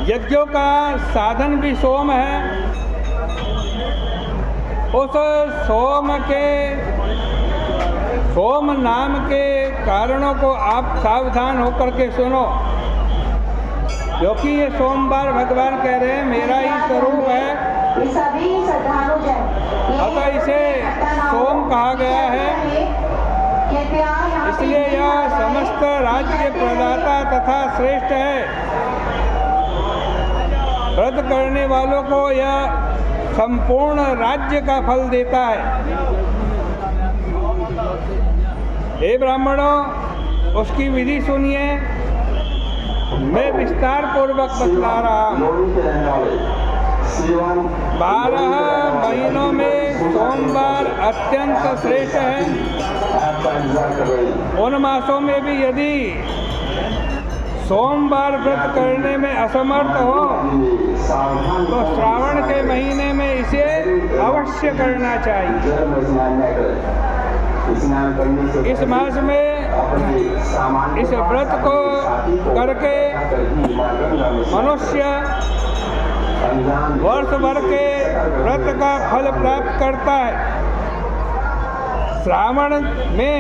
यज्ञों का साधन भी सोम है। उस सोम नाम के कारणों को आप सावधान होकर के सुनो, क्योंकि ये सोमवार भगवान कह रहे हैं मेरा ही स्वरूप है, अतः इसे सोम कहा गया है। इसलिए यह समस्त राज्य प्रदाता तथा श्रेष्ठ है। व्रत करने वालों को यह संपूर्ण राज्य का फल देता है। हे ब्राह्मणों, उसकी विधि सुनिए, मैं विस्तार पूर्वक बतला रहा हूँ। 12 महीनों में सोमवार अत्यंत श्रेष्ठ है। उन मासों में भी यदि सोमवार व्रत करने में असमर्थ हो तो श्रावण के महीने में इसे अवश्य करना चाहिए। इस मास में इस व्रत को करके मनुष्य वर्ष भर के व्रत का फल प्राप्त करता है। श्रावण में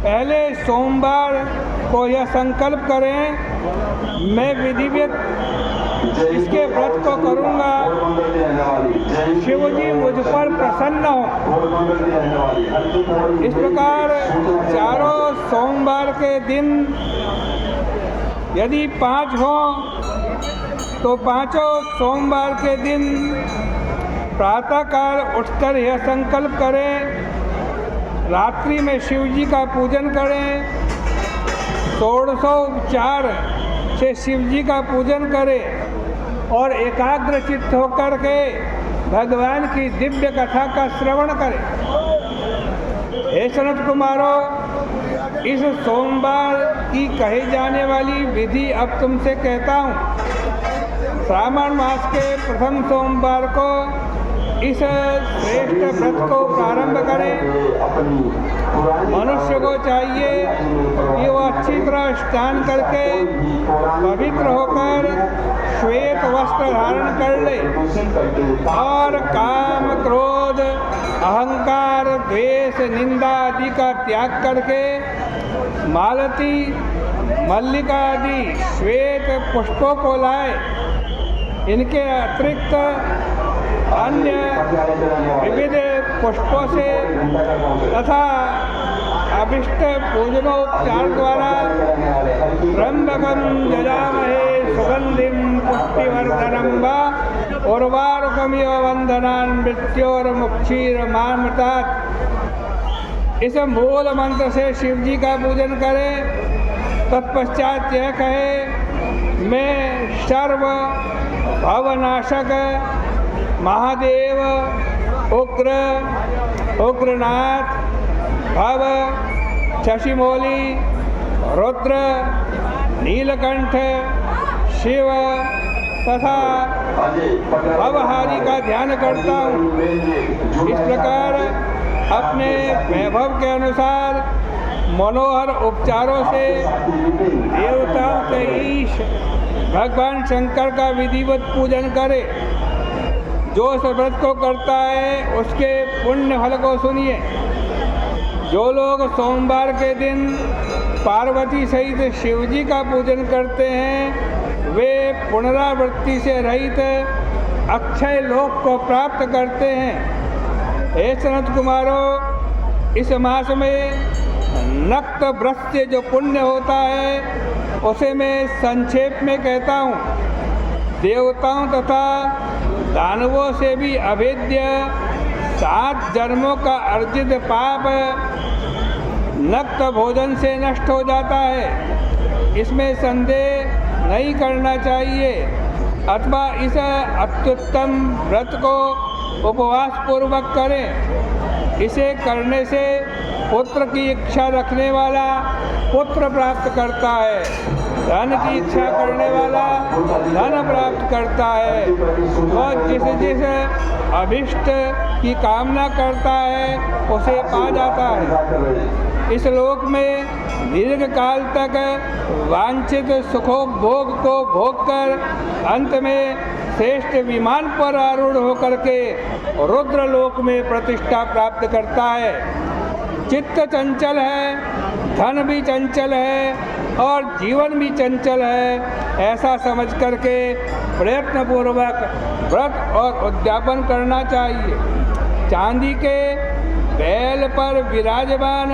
पहले सोमवार को यह संकल्प करें, मैं विधिवत इसके व्रत को करूंगा, शिव जी मुझ पर प्रसन्न हो। इस प्रकार चारों सोमवार के दिन यदि 5 हो तो पांचों सोमवार के दिन प्रातःकाल उठकर यह संकल्प करें, रात्रि में शिव जी का पूजन करें, 16उपचार से शिव जी का पूजन करें और एकाग्र चित्त होकर के भगवान की दिव्य कथा का श्रवण करें। हे सनत कुमारों, इस सोमवार की कही जाने वाली विधि अब तुमसे कहता हूँ। श्रावण मास के प्रथम सोमवार को इस श्रेष्ठ व्रत को प्रारंभ करें। मनुष्य को चाहिए कि वो अच्छी तरह स्नान करके पवित्र होकर श्वेत वस्त्र धारण कर ले और काम, क्रोध, अहंकार, द्वेष, निंदा आदि का त्याग करके मालती, मल्लिका आदि श्वेत पुष्पों को लाए। इनके अतिरिक्त अन्य विविध पुष्पों से तथा अभिष्ट पूजनोपचार द्वारा त्र्यंबकं यजामहे सुगंधिं पुष्टिवर्धनं वा उर्वारुकमिव बन्धनान् मृत्योर्मुक्षीयमामृतात्। इस मूल मंत्र से शिव जी का पूजन करें। तत्पश्चात यह कहे, मैं सर्व भवनाशक महादेव, उग्रनाथ, भव, शशिमौली, रुद्र, नीलकंठ, शिव तथा भवहारी का ध्यान करता हूँ। इस प्रकार अपने वैभव के अनुसार मनोहर उपचारों से देवताओं के ईश भगवान शंकर का विधिवत पूजन करे। जो इस व्रत को करता है उसके पुण्य फल को सुनिए। जो लोग सोमवार के दिन पार्वती सहित शिव जी का पूजन करते हैं वे पुनरावृत्ति से रहित अक्षय लोक को प्राप्त करते हैं। हे सनत कुमारों, इस मास में नक्त व्रत से जो पुण्य होता है उसे मैं संक्षेप में कहता हूँ। देवताओं तथा दानवों से भी अभेद्य 7 जन्मों का अर्जित पाप नक्त भोजन से नष्ट हो जाता है, इसमें संदेह नहीं करना चाहिए। अथवा इस अत्युत्तम व्रत को उपवास पूर्वक करें। इसे करने से पुत्र की इच्छा रखने वाला पुत्र प्राप्त करता है, धन की इच्छा करने वाला धन प्राप्त करता है और जिस अभिष्ट की कामना करता है उसे पा जाता है। इस लोक में दीर्घ काल तक वांछित सुखोपभोग को भोग कर अंत में श्रेष्ठ विमान पर आरूढ़ होकर के रुद्रलोक में प्रतिष्ठा प्राप्त करता है। चित्त चंचल है, धन भी चंचल है और जीवन भी चंचल है, ऐसा समझ करके प्रयत्न पूर्वक व्रत और उद्यापन करना चाहिए। चांदी के बैल पर विराजमान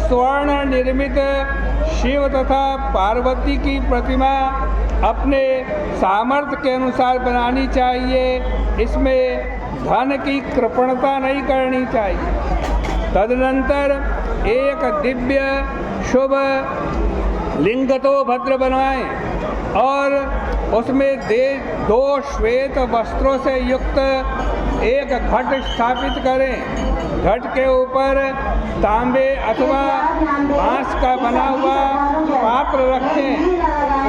स्वर्ण निर्मित शिव तथा पार्वती की प्रतिमा अपने सामर्थ्य के अनुसार बनानी चाहिए। इसमें धन की कृपणता नहीं करनी चाहिए। तदनंतर एक दिव्य शुभ लिंग तो भद्र बनवाएं और उसमें दो श्वेत वस्त्रों से युक्त एक घट स्थापित करें। घट के ऊपर तांबे अथवा बांस का बना हुआ पात्र रखें।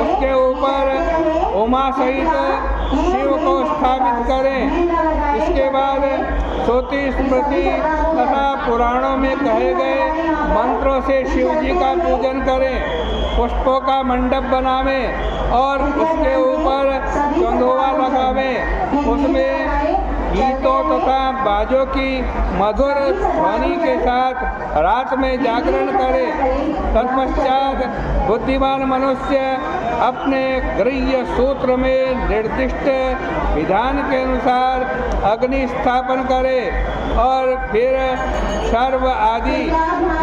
उसके ऊपर उमा सहित शिव को स्थापित करें। इसके बाद श्रुति स्मृति तथा पुराणों में कहे गए मंत्रों से शिव जी का पूजन करें। पुष्पों का मंडप बनावें और उसके ऊपर चंदोवा लगावें। उसमें गीतों तथा बाजों की मधुर ध्वनि के साथ रात में जागरण करें। तत्पश्चात बुद्धिमान मनुष्य अपने गृह्य सूत्र में निर्दिष्ट विधान के अनुसार अग्नि स्थापन करे और फिर सर्व आदि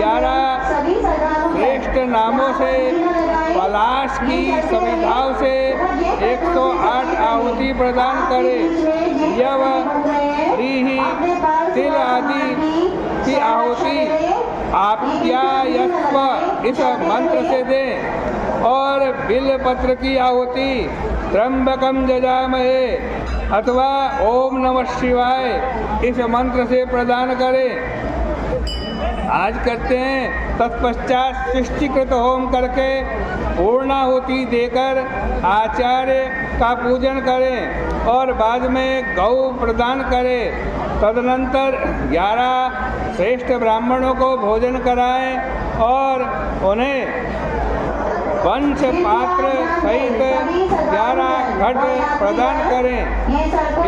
11 श्रेष्ठ नामों से पलाश की समिधाओं से 108 आहुति प्रदान करे। यव व्रीहि तिल आदि की आहुति आप्यायस्व इस मंत्र से दें और बिल्व पत्र की आहुति त्र्यंबकम जजामहे अथवा ओम नमः शिवाय इस मंत्र से प्रदान करें। आज करते हैं। तत्पश्चात सृष्टिकृत होम करके पूर्णाहुति देकर आचार्य का पूजन करें और बाद में गौ प्रदान करें। तदनंतर 11 श्रेष्ठ ब्राह्मणों को भोजन कराएं और उन्हें पंच पात्र सहित 11 घट प्रदान करें।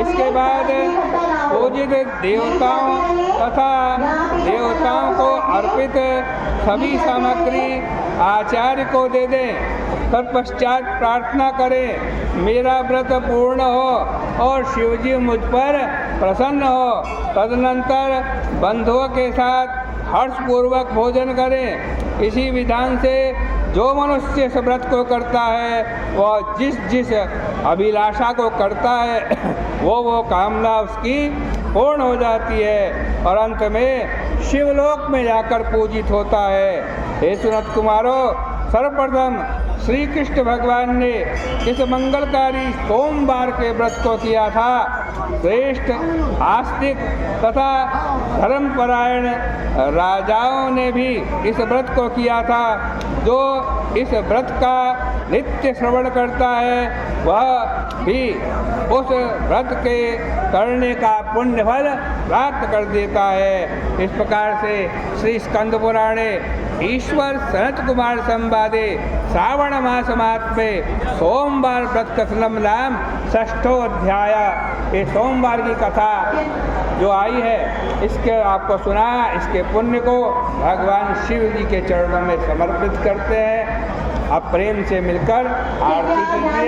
इसके बाद पूजित देवताओं तथा देवताओं को अर्पित सभी सामग्री आचार्य को दे दें। तत्पश्चात प्रार्थना करें मेरा व्रत पूर्ण हो और शिवजी मुझ पर प्रसन्न हो। तदनंतर बंधुओं के साथ हर्षपूर्वक भोजन करें। इसी विधान से जो मनुष्य इस व्रत को करता है वह जिस अभिलाषा को करता है वो कामना उसकी पूर्ण हो जाती है और अंत में शिवलोक में जाकर पूजित होता है। हे सुनत कुमारो, सर्वप्रथम श्री कृष्ण भगवान ने इस मंगलकारी सोमवार के व्रत को किया था। श्रेष्ठ आस्तिक तथा धर्मपरायण राजाओं ने भी इस व्रत को किया था। जो इस व्रत का नित्य श्रवण करता है वह भी उस व्रत के करने का पुण्य फल प्राप्त कर देता है। इस प्रकार से श्री स्कंद पुराणे ईश्वर सनत कुमार संवादे श्रावण मास महात्म्य सोमवार व्रत कथनम नाम 6ठो अध्याय, ये सोमवार की कथा जो आई है इसके आपको सुना। इसके पुण्य को भगवान शिव जी के चरणों में समर्पित करते हैं। आप प्रेम से मिलकर आरती कीजिए।